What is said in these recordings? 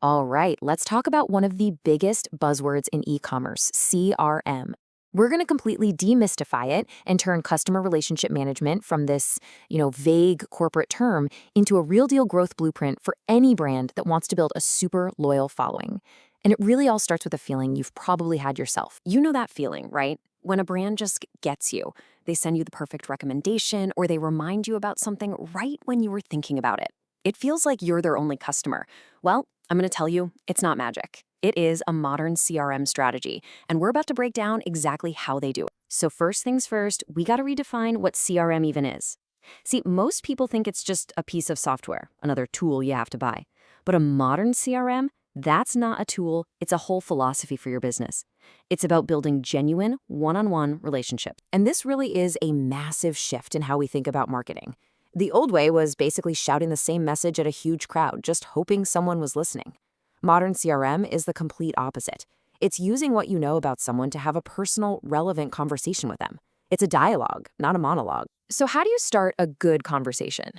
All right, let's talk about one of the biggest buzzwords in e-commerce, CRM. We're going to completely demystify it and turn customer relationship management from this, vague corporate term into a real deal growth blueprint for any brand that wants to build a super loyal following. And it really all starts with a feeling you've probably had yourself. You know that feeling, right? When a brand just gets you. They send you the perfect recommendation or they remind you about something right when you were thinking about it. It feels like you're their only customer. Well, I'm going to tell you, it's not magic. It is a modern CRM strategy, and we're about to break down exactly how they do it. So first things first, we got to redefine what CRM even is. See, most people think it's just a piece of software, another tool you have to buy. But a modern CRM, that's not a tool, it's a whole philosophy for your business. It's about building genuine, one-on-one relationships. And this really is a massive shift in how we think about marketing. The old way was basically shouting the same message at a huge crowd, just hoping someone was listening. Modern CRM is the complete opposite. It's using what you know about someone to have a personal, relevant conversation with them. It's a dialogue, not a monologue. So how do you start a good conversation?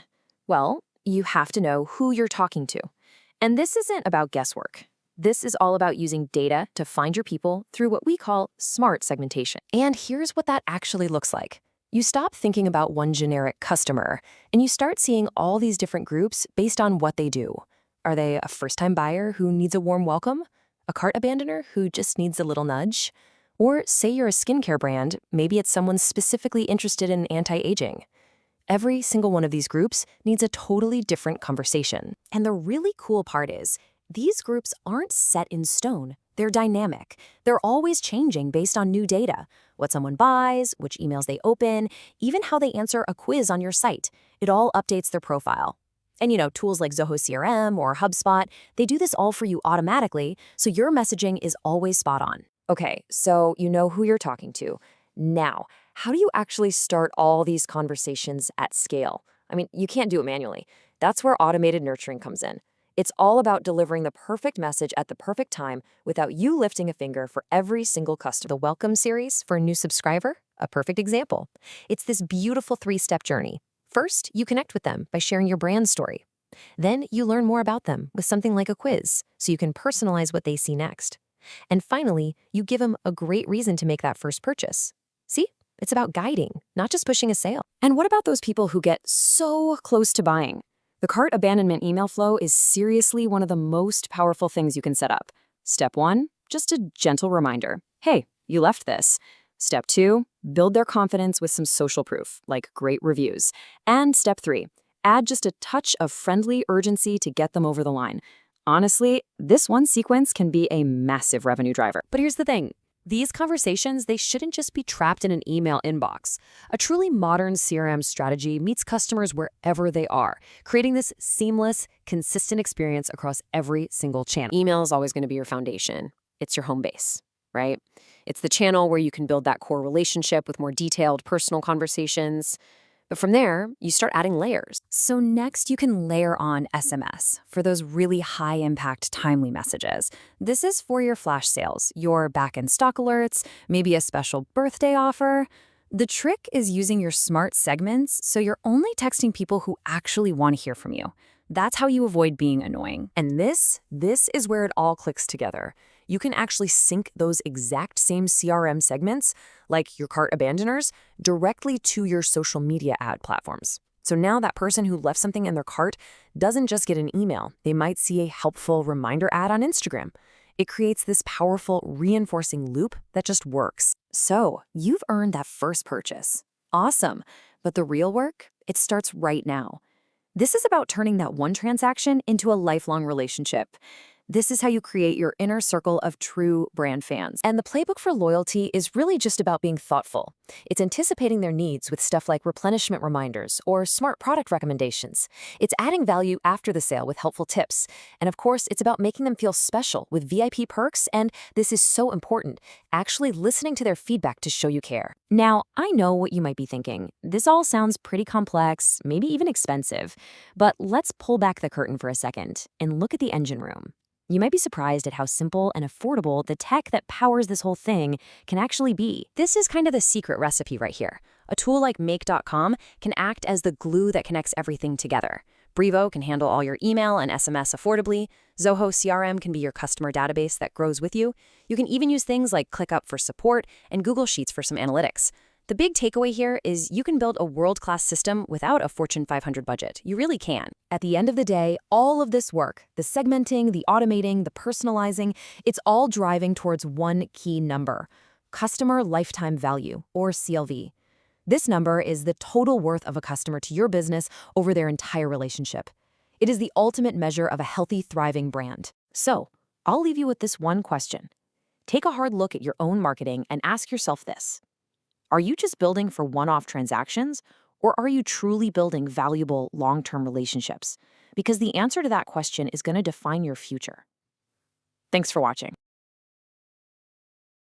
Well, you have to know who you're talking to. And this isn't about guesswork. This is all about using data to find your people through what we call smart segmentation. And here's what that actually looks like. You stop thinking about one generic customer, and you start seeing all these different groups based on what they do. Are they a first-time buyer who needs a warm welcome? A cart abandoner who just needs a little nudge? Or say you're a skincare brand, maybe it's someone specifically interested in anti-aging. Every single one of these groups needs a totally different conversation. And the really cool part is, these groups aren't set in stone. They're dynamic. They're always changing based on new data. What someone buys, which emails they open, even how they answer a quiz on your site. It all updates their profile. And tools like Zoho CRM or HubSpot, they do this all for you automatically, so your messaging is always spot on. Okay, so you know who you're talking to. Now, how do you actually start all these conversations at scale? I mean, you can't do it manually. That's where automated nurturing comes in. It's all about delivering the perfect message at the perfect time without you lifting a finger for every single customer. The Welcome series for a new subscriber, a perfect example. It's this beautiful three-step journey. First, you connect with them by sharing your brand story. Then you learn more about them with something like a quiz, so you can personalize what they see next. And finally, you give them a great reason to make that first purchase. See? It's about guiding, not just pushing a sale. And what about those people who get so close to buying? The cart abandonment email flow is seriously one of the most powerful things you can set up. Step 1, just a gentle reminder. Hey, you left this. Step 2, build their confidence with some social proof, like great reviews. And step 3, add just a touch of friendly urgency to get them over the line. Honestly, this one sequence can be a massive revenue driver. But here's the thing. These conversations, they shouldn't just be trapped in an email inbox. A truly modern CRM strategy meets customers wherever they are, creating this seamless, consistent experience across every single channel. Email is always going to be your foundation. It's your home base, right? It's the channel where you can build that core relationship with more detailed personal conversations. But from there, you start adding layers. So next, you can layer on SMS for those really high-impact, timely messages. This is for your flash sales, your back-end stock alerts, maybe a special birthday offer. The trick is using your smart segments so you're only texting people who actually want to hear from you. That's how you avoid being annoying. And this is where it all clicks together. You can actually sync those exact same CRM segments, like your cart abandoners, directly to your social media ad platforms. So now that person who left something in their cart doesn't just get an email. They might see a helpful reminder ad on Instagram. It creates this powerful reinforcing loop that just works. So you've earned that first purchase. Awesome. But the real work, it starts right now. This is about turning that one transaction into a lifelong relationship. This is how you create your inner circle of true brand fans. And the playbook for loyalty is really just about being thoughtful. It's anticipating their needs with stuff like replenishment reminders or smart product recommendations. It's adding value after the sale with helpful tips. And of course, it's about making them feel special with VIP perks, and this is so important, actually listening to their feedback to show you care. Now, I know what you might be thinking. This all sounds pretty complex, maybe even expensive. But let's pull back the curtain for a second and look at the engine room. You might be surprised at how simple and affordable the tech that powers this whole thing can actually be. This is kind of the secret recipe right here. A tool like Make.com can act as the glue that connects everything together. Brevo can handle all your email and SMS affordably. Zoho CRM can be your customer database that grows with you. You can even use things like ClickUp for support and Google Sheets for some analytics. The big takeaway here is you can build a world-class system without a Fortune 500 budget. You really can. At the end of the day, all of this work, the segmenting, the automating, the personalizing, it's all driving towards one key number: customer lifetime value, or CLV. This number is the total worth of a customer to your business over their entire relationship. It is the ultimate measure of a healthy, thriving brand. So, I'll leave you with this one question. Take a hard look at your own marketing and ask yourself this: are you just building for one-off transactions, or are you truly building valuable long-term relationships? Because the answer to that question is going to define your future. Thanks for watching.